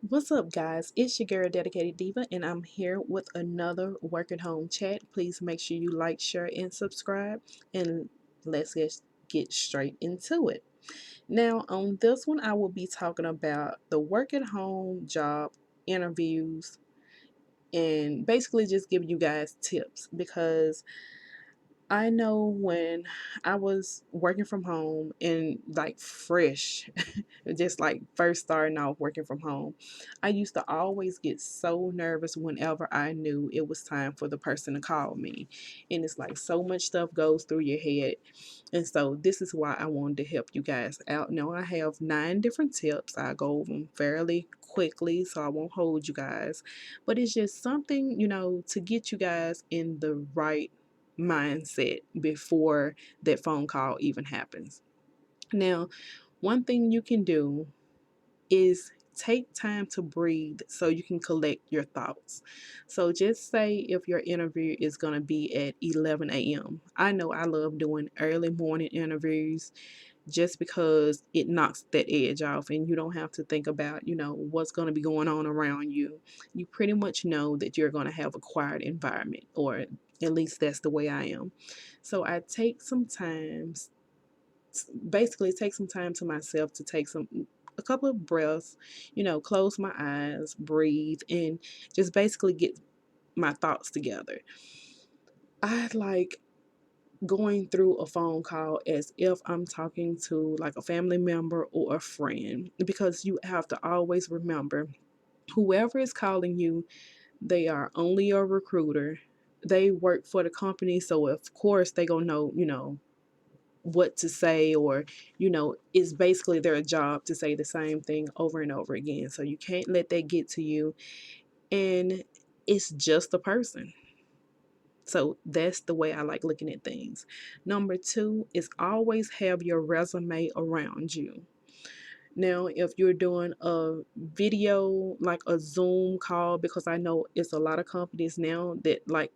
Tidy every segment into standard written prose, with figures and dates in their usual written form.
What's up, guys? It's your girl, Dedicated Diva, and I'm here with another work at home chat. Please make sure you like, share, and subscribe. And let's get straight into it. Now, on this one, I will be talking about the work at home job interviews and basically just giving you guys tips because I know when I was working from home and like fresh, just like first starting off working from home, I used to always get so nervous whenever I knew it was time for the person to call me. And it's like so much stuff goes through your head. And so this is why I wanted to help you guys out. Now I have 9 different tips. I go over them fairly quickly so I won't hold you guys. But it's just something, to get you guys in the right mindset before that phone call even happens. Now, one thing you can do is take time to breathe so you can collect your thoughts. So just say if your interview is going to be at 11 a.m. I know I love doing early morning interviews just because it knocks that edge off and you don't have to think about, what's going to be going on around you. You pretty much know that you're going to have a quiet environment, or at least that's the way I am. So I take some time, basically take some time to myself to take a couple of breaths, close my eyes, breathe, and just basically get my thoughts together. I like going through a phone call as if I'm talking to like a family member or a friend, because you have to always remember whoever is calling you, they are only a recruiter. They work for the company, so of course they gonna know, what to say, or it's basically their job to say the same thing over and over again. So you can't let that get to you, and it's just a person. So that's the way I like looking at things. Number two is always have your resume around you. Now, if you're doing a video, like a Zoom call, because I know it's a lot of companies now that like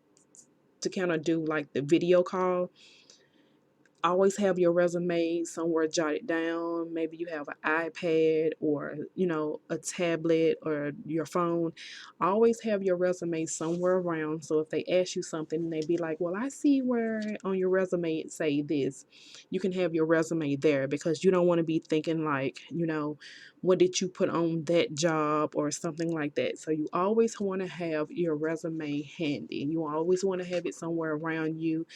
to kind of do like the video call, always have your resume somewhere jotted down. Maybe you have an iPad or, a tablet or your phone. Always have your resume somewhere around. So if they ask you something and they be like, well, I see where on your resume it say this, you can have your resume there, because you don't want to be thinking like, what did you put on that job or something like that. So you always want to have your resume handy. You always want to have it somewhere around you.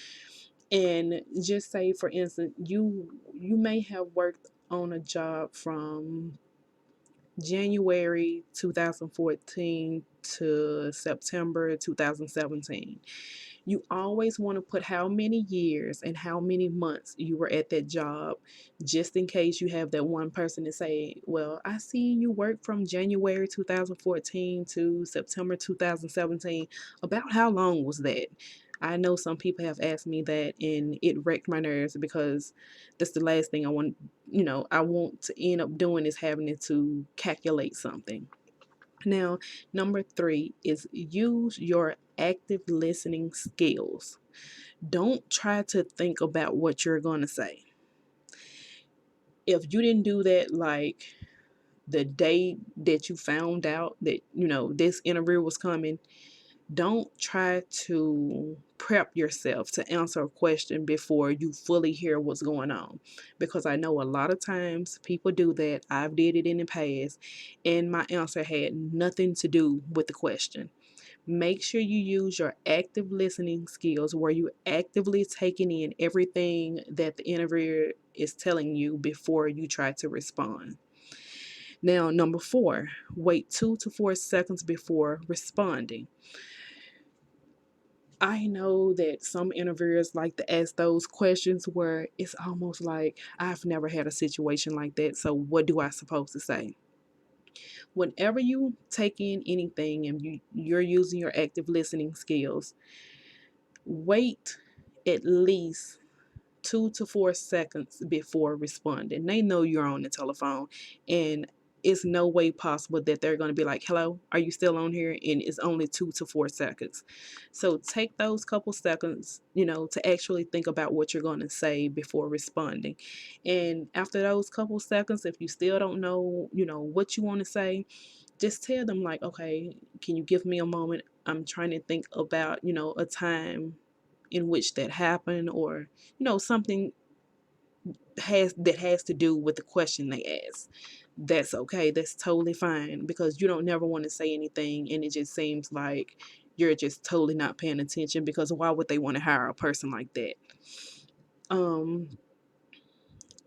And just say, for instance, you may have worked on a job from January 2014 to September 2017. You always want to put how many years and how many months you were at that job, just in case you have that one person to say, well, I see you worked from January 2014 to September 2017. About how long was that? I know some people have asked me that, and it wrecked my nerves, because that's the last thing I want to end up doing, is having to calculate something. Now, number three is use your active listening skills. Don't try to think about what you're going to say. If you didn't do that, like the day that you found out that, this interview was coming, don't try to prep yourself to answer a question before you fully hear what's going on, because I know a lot of times people do that. I've did it in the past, and my answer had nothing to do with the question. Make sure you use your active listening skills, where you actively taking in everything that the interviewer is telling you before you try to respond. Now, number four, wait 2 to 4 seconds before responding. I know that some interviewers like to ask those questions where it's almost like, I've never had a situation like that, so what do I supposed to say? Whenever you take in anything and you're using your active listening skills, wait at least 2 to 4 seconds before responding. They know you're on the telephone, and it's no way possible that they're going to be like, hello, are you still on here? And it's only 2 to 4 seconds. So take those couple seconds, to actually think about what you're going to say before responding. And after those couple seconds, if you still don't know, what you want to say, just tell them like, okay, can you give me a moment? I'm trying to think about, a time in which that happened, or something has to do with the question they ask. That's okay. That's totally fine, because you don't never want to say anything and it just seems like you're just totally not paying attention, because why would they want to hire a person like that? Um,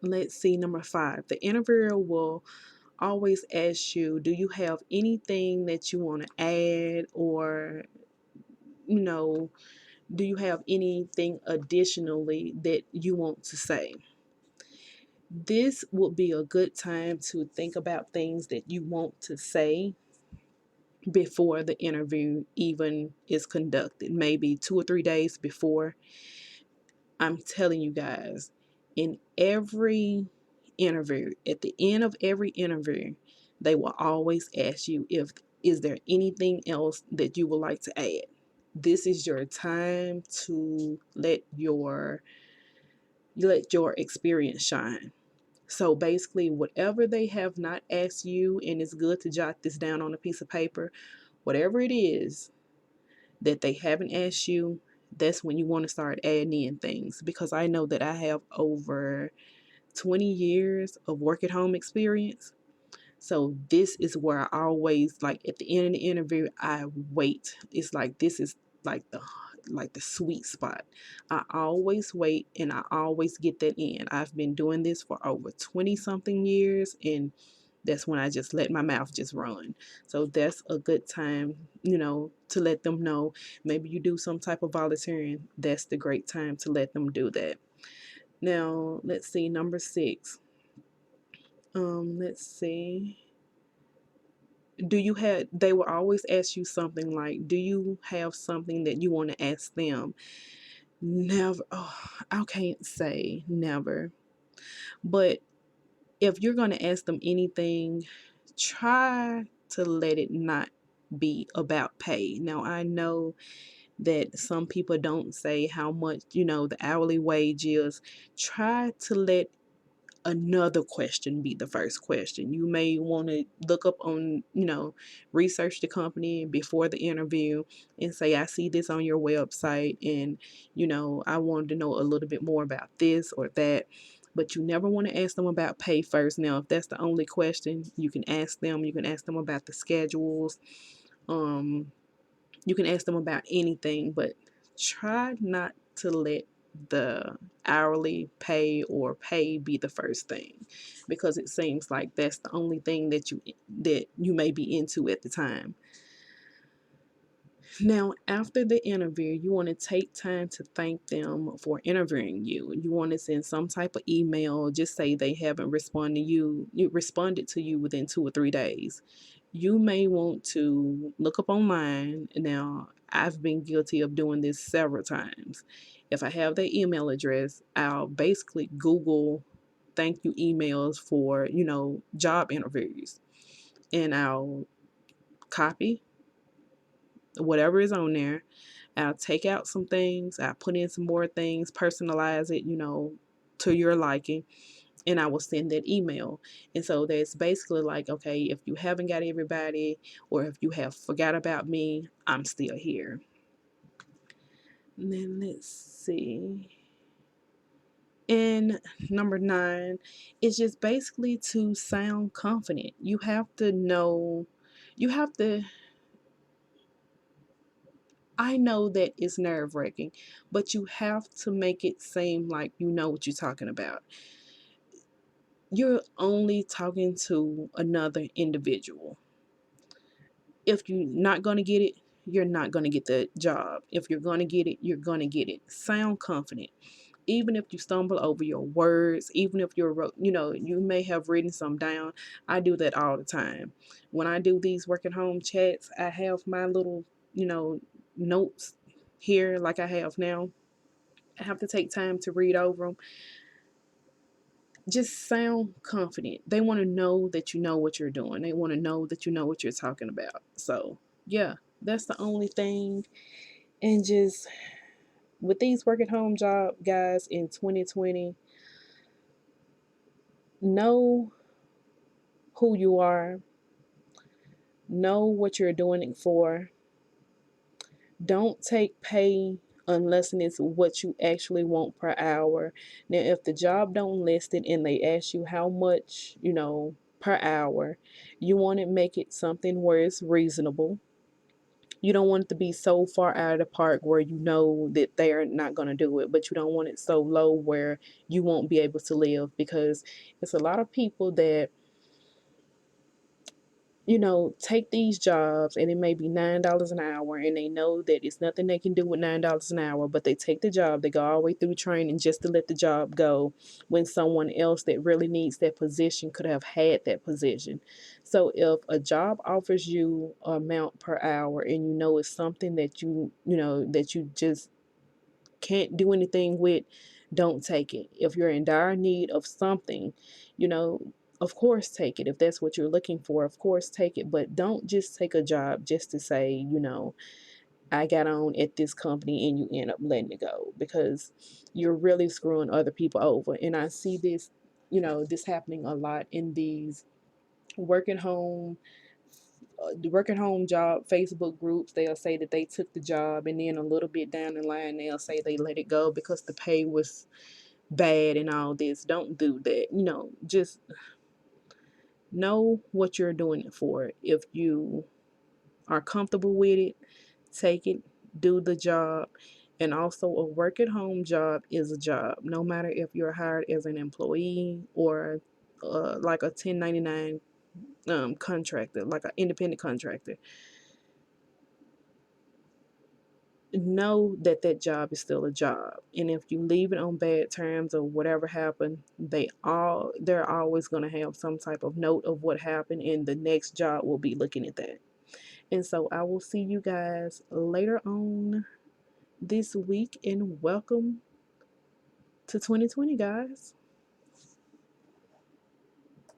let's see, number 5. The interviewer will always ask you, do you have anything that you want to add, or you know, do you have anything additionally that you want to say? This would be a good time to think about things that you want to say before the interview even is conducted, maybe 2 or 3 days before. I'm telling you guys, in every interview, at the end of every interview, they will always ask you, if is there anything else that you would like to add. This is your time to let your experience shine. So basically, whatever they have not asked you, and it's good to jot this down on a piece of paper, whatever it is that they haven't asked you, that's when you want to start adding in things. Because I know that I have over 20 years of work at home experience. So this is where I always, like, at the end of the interview, I wait. It's like this is like the sweet spot. I always wait and I always get that in. I've been doing this for over 20 something years, and that's when I just let my mouth just run. So that's a good time, to let them know. Maybe you do some type of volunteering. That's the great time to let them do that. Now, let's see, number 6. Let's see. They will always ask you something like, do you have something that you want to ask them? Never. Oh, I can't say never. But if you're going to ask them anything, try to let it not be about pay. Now, I know that some people don't say how much, the hourly wage is. Try to let another question be the first question. You may want to look up on, research the company before the interview and say, I see this on your website, and, I wanted to know a little bit more about this or that. But you never want to ask them about pay first. Now, if that's the only question, you can ask them. You can ask them about the schedules. You can ask them about anything, but try not to let the hourly pay or pay be the first thing, because it seems like that's the only thing that you may be into at the time. Now, after the interview, you want to take time to thank them for interviewing you. You want to send some type of email. Just say they haven't responded to you within 2 or 3 days. You may want to look up online. Now, I've been guilty of doing this several times. If I have their email address, I'll basically Google thank you emails for, job interviews. And I'll copy whatever is on there. I'll take out some things, I'll put in some more things, personalize it, to your liking, and I will send that email. And so that's basically like, okay, if you haven't got everybody, or if you have forgot about me, I'm still here. And then let's see. And number 9 is just basically to sound confident. You have to know, you have to I know that it's nerve wracking, but you have to make it seem like you know what you're talking about. You're only talking to another individual. If you're not going to get it, you're not going to get the job. If you're going to get it, you're going to get it. Sound confident. Even if you stumble over your words, even if you may have written some down. I do that all the time. When I do these work at home chats, I have my little, notes here like I have now. I have to take time to read over them. Just sound confident. They want to know that you know what you're doing. They want to know that you know what you're talking about. So, yeah, that's the only thing. And just with these work at home job guys in 2020, know who you are, Know what you're doing it for. Don't take pay unless it's what you actually want per hour. Now, if the job don't list it and they ask you how much, per hour, you want to make it something where it's reasonable. You don't want it to be so far out of the park where you know that they're not going to do it, but you don't want it so low where you won't be able to live, because it's a lot of people that take these jobs and it may be $9 an hour and they know that it's nothing they can do with $9 an hour, but they take the job, they go all the way through training just to let the job go when someone else that really needs that position could have had that position. So if a job offers you an amount per hour and you know it's something that that you just can't do anything with, don't take it. If you're in dire need of something, you know, of course take it. If that's what you're looking for, of course take it. But don't just take a job just to say, I got on at this company and you end up letting it go, because you're really screwing other people over. And I see this, this happening a lot in these work at home the work at home job Facebook groups. They'll say that they took the job, and then a little bit down the line they'll say they let it go because the pay was bad and all this. Don't do that. Just know what you're doing it for. If you are comfortable with it, take it, do the job. And also, a work at home job is a job, no matter if you're hired as an employee or like a 1099 contractor, like an independent contractor. Know that that job is still a job, and if you leave it on bad terms or whatever happened, they're always going to have some type of note of what happened, and the next job will be looking at that. And so I will see you guys later on this week, and welcome to 2020, guys.